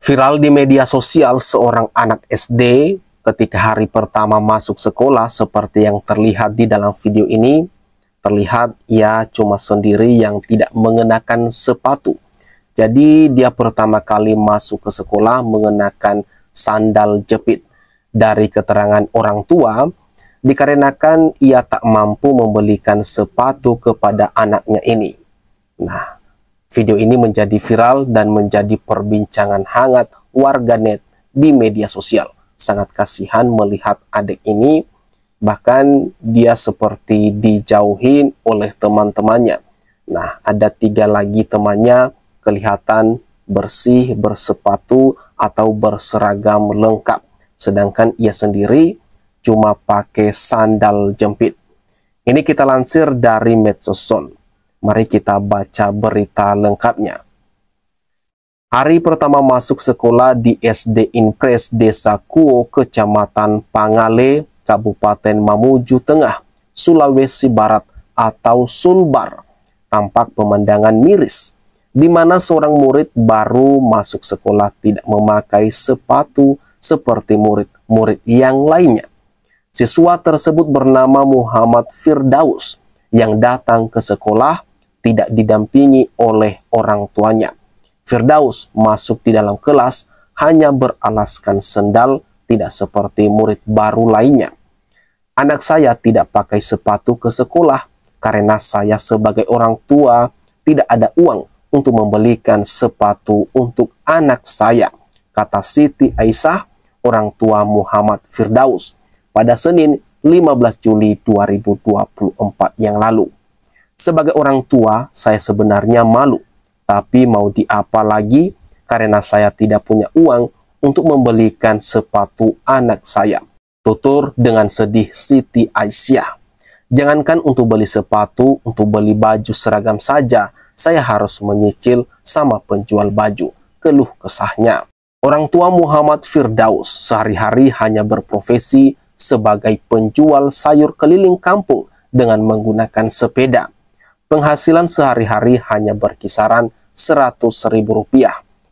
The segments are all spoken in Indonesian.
Viral di media sosial seorang anak SD ketika hari pertama masuk sekolah seperti yang terlihat di dalam video ini. Terlihat ia cuma sendiri yang tidak mengenakan sepatu. Jadi dia pertama kali masuk ke sekolah mengenakan sandal jepit. Dari keterangan orang tua, dikarenakan ia tak mampu membelikan sepatu kepada anaknya ini. Nah, video ini menjadi viral dan menjadi perbincangan hangat warganet di media sosial. Sangat kasihan melihat adik ini, bahkan dia seperti dijauhin oleh teman-temannya. Nah, ada 3 lagi temannya kelihatan bersih, bersepatu, atau berseragam lengkap. Sedangkan ia sendiri cuma pakai sandal jepit. Ini kita lansir dari Medsos. Mari kita baca berita lengkapnya. Hari pertama masuk sekolah di SD Impres Desa Kuo, Kecamatan Pangale, Kabupaten Mamuju Tengah, Sulawesi Barat atau Sulbar. Tampak pemandangan miris, di mana seorang murid baru masuk sekolah tidak memakai sepatu seperti murid-murid yang lainnya. Siswa tersebut bernama Muhammad Firdaus yang datang ke sekolah tidak didampingi oleh orang tuanya. Firdaus masuk di dalam kelas hanya beralaskan sendal, tidak seperti murid baru lainnya. Anak saya tidak pakai sepatu ke sekolah karena saya sebagai orang tua tidak ada uang untuk membelikan sepatu untuk anak saya, kata Siti Aisyah, orang tua Muhammad Firdaus, pada Senin 15 Juli 2024 yang lalu. Sebagai orang tua, saya sebenarnya malu, tapi mau diapa lagi karena saya tidak punya uang untuk membelikan sepatu anak saya, tutur dengan sedih Siti Aisyah. Jangankan untuk beli sepatu, untuk beli baju seragam saja, saya harus menyicil sama penjual baju, keluh kesahnya. Orang tua Muhammad Firdaus sehari-hari hanya berprofesi sebagai penjual sayur keliling kampung dengan menggunakan sepeda. Penghasilan sehari-hari hanya berkisaran Rp100.000.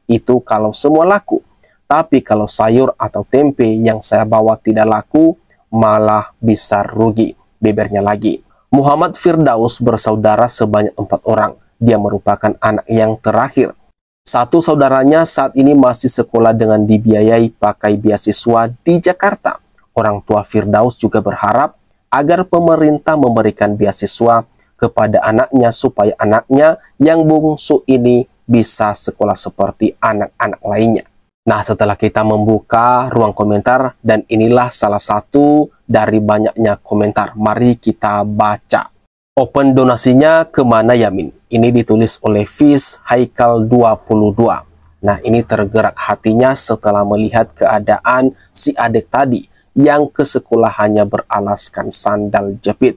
Itu kalau semua laku. Tapi kalau sayur atau tempe yang saya bawa tidak laku, malah bisa rugi, bebernya lagi. Muhammad Firdaus bersaudara sebanyak 4 orang. Dia merupakan anak yang terakhir. Satu saudaranya saat ini masih sekolah dengan dibiayai pakai beasiswa di Jakarta. Orang tua Firdaus juga berharap agar pemerintah memberikan beasiswa kepada anaknya supaya anaknya yang bungsu ini bisa sekolah seperti anak-anak lainnya. Nah, setelah kita membuka ruang komentar, dan inilah salah satu dari banyaknya komentar, mari kita baca. Open donasinya kemana Yamin? Ini ditulis oleh Fis Haikal 22. Nah, ini tergerak hatinya setelah melihat keadaan si adik tadi yang ke sekolah hanya beralaskan sandal jepit.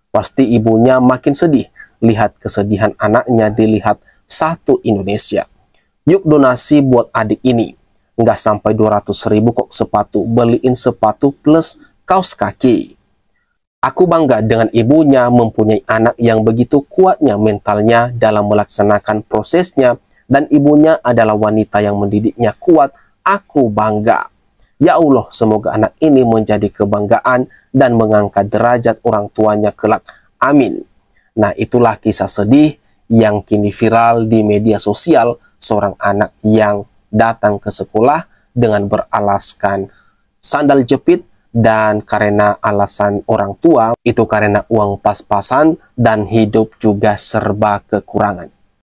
Pasti ibunya makin sedih lihat kesedihan anaknya dilihat satu Indonesia. Yuk donasi buat adik ini. Nggak sampai 200.000 kok sepatu. Beliin sepatu plus kaos kaki. Aku bangga dengan ibunya mempunyai anak yang begitu kuatnya mentalnya dalam melaksanakan prosesnya. Dan ibunya adalah wanita yang mendidiknya kuat. Aku bangga. Ya Allah, semoga anak ini menjadi kebanggaan dan mengangkat derajat orang tuanya kelak. Amin. Nah, itulah kisah sedih yang kini viral di media sosial. Seorang anak yang datang ke sekolah dengan beralaskan sandal jepit, dan karena alasan orang tua, itu karena uang pas-pasan dan hidup juga serba kekurangan.